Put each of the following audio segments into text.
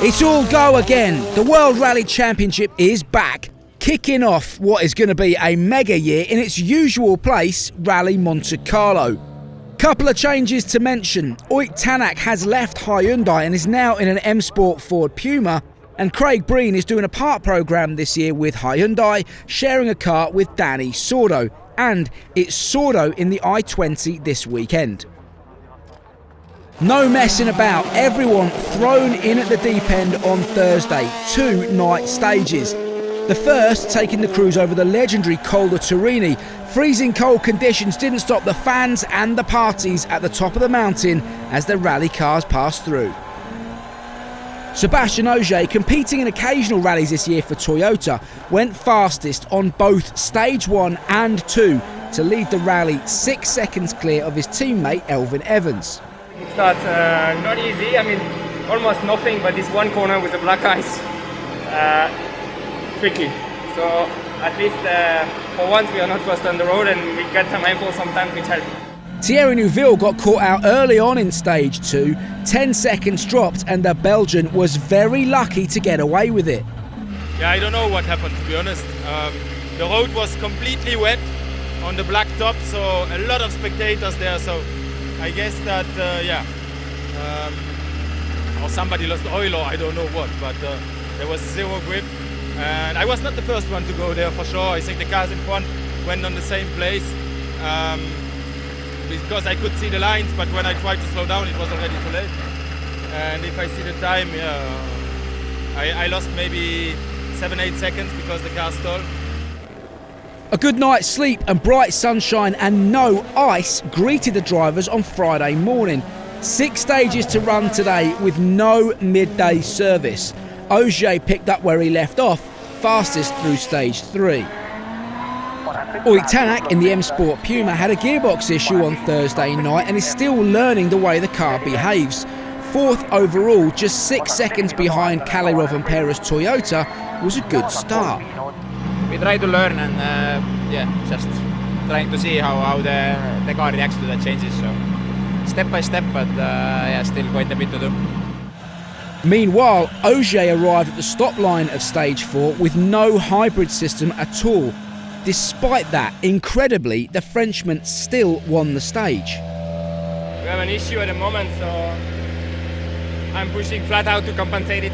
It's all go again. The World Rally Championship is back, kicking off what is going to be a mega year in its usual place, Rallye Monte Carlo. Couple of changes to mention. Ott Tanak has left Hyundai and is now in an M Sport Ford Puma, and Craig Breen is doing a part programme this year with Hyundai, sharing a car with Dani Sordo, and it's Sordo in the I-20 this weekend. No messing about, everyone thrown in at the deep end on Thursday, 2 night stages. The first taking the cruise over the legendary Col Du Turini. Freezing cold conditions didn't stop the fans and the parties at the top of the mountain as the rally cars passed through. Sebastian Ogier, competing in occasional rallies this year for Toyota, went fastest on both stage 1 and 2 to lead the rally 6 seconds clear of his teammate Elfyn Evans. It starts not easy, almost nothing, but this one corner with the black ice, tricky. So at least for once we are not first on the road and we get some handful sometimes which helps. Thierry Neuville got caught out early on in stage 2, 10 seconds dropped, and the Belgian was very lucky to get away with it. Yeah, I don't know what happened, to be honest. The road was completely wet on the black top, so a lot of spectators there, so I guess that, or somebody lost oil or I don't know what, but there was zero grip. And I was not the first one to go there for sure. I think the cars in front went on the same place because I could see the lines, but when I tried to slow down it was already too late. And if I see the time, I lost maybe 7-8 seconds because the car stalled. A good night's sleep and bright sunshine and no ice greeted the drivers on Friday morning. 6 stages to run today with no midday service. Ogier picked up where he left off, fastest through stage 3. Ott Tanak in the M Sport Puma had a gearbox issue on Thursday night and is still learning the way the car behaves. 4th overall, just 6 seconds behind Kalle Rovanperä's Toyota, was a good start. We try to learn and just trying to see how the car reacts to the changes. So step by step, but still quite a bit to do. Meanwhile, Ogier arrived at the stop line of stage 4 with no hybrid system at all. Despite that, incredibly, the Frenchman still won the stage. We have an issue at the moment, so I'm pushing flat out to compensate it.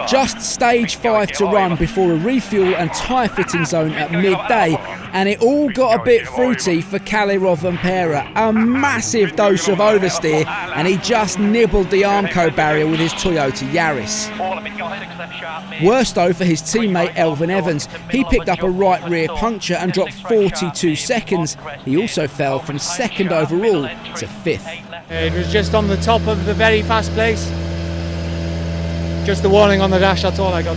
Just stage 5 to run before a refuel and tyre fitting zone at midday, and it all got a bit fruity for Kalle Rovanperä. A massive dose of oversteer, and he just nibbled the Armco barrier with his Toyota Yaris. Worse though for his teammate Elfyn Evans. He picked up a right rear puncture and dropped 42 seconds. He also fell from 2nd overall to 5th. It was just on the top of the very fast place. Just the warning on the dash, that's all I got.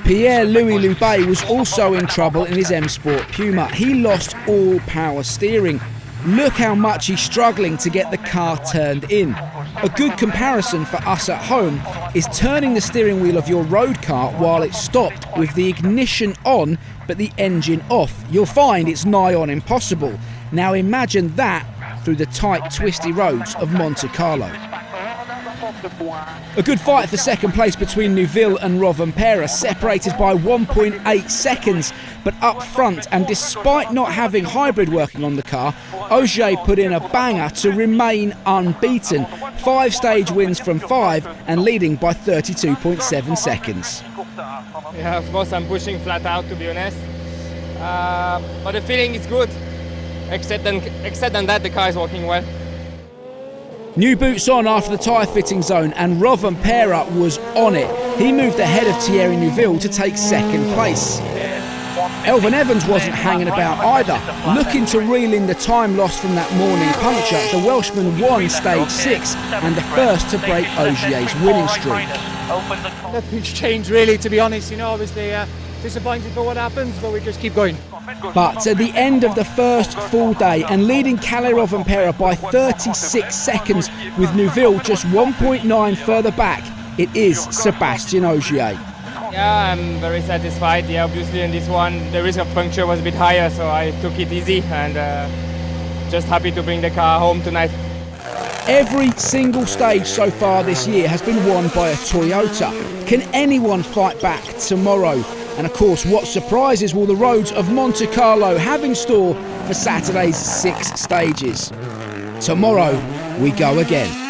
Pierre louie-loubet was also in trouble in his M Sport Puma. He lost all power steering. Look how much he's struggling to get the car turned in. A good comparison for us at home is turning the steering wheel of your road car while it's stopped with the ignition on but the engine off. You'll find it's nigh on impossible. Now imagine that through the tight, twisty roads of Monte Carlo. A good fight for second place between Neuville and Rovanperä, separated by 1.8 seconds. But up front, and despite not having hybrid working on the car, Ogier put in a banger to remain unbeaten. 5 stage wins from 5 and leading by 32.7 seconds. Yeah, of course I'm pushing flat out, to be honest. But the feeling is good, except that the car is working well. New boots on after the tyre fitting zone, and Rovanperä was on it. He moved ahead of Thierry Neuville to take 2nd place. Elfyn Evans wasn't hanging about either. Looking to reel in the time lost from that morning puncture, the Welshman won stage 6 and the first to break Ogier's winning streak. Nothing's changed really, to be honest. Obviously disappointed for what happens, but we just keep going. But at the end of the first full day and leading Kalle Rovanperä by 36 seconds with Neuville just 1.9 further back, it is Sebastian Ogier. Yeah, I'm very satisfied. Yeah, obviously in this one the risk of puncture was a bit higher, so I took it easy and just happy to bring the car home tonight. Every single stage so far this year has been won by a Toyota. Can anyone fight back tomorrow? And of course, what surprises will the roads of Monte Carlo have in store for Saturday's 6 stages? Tomorrow, we go again.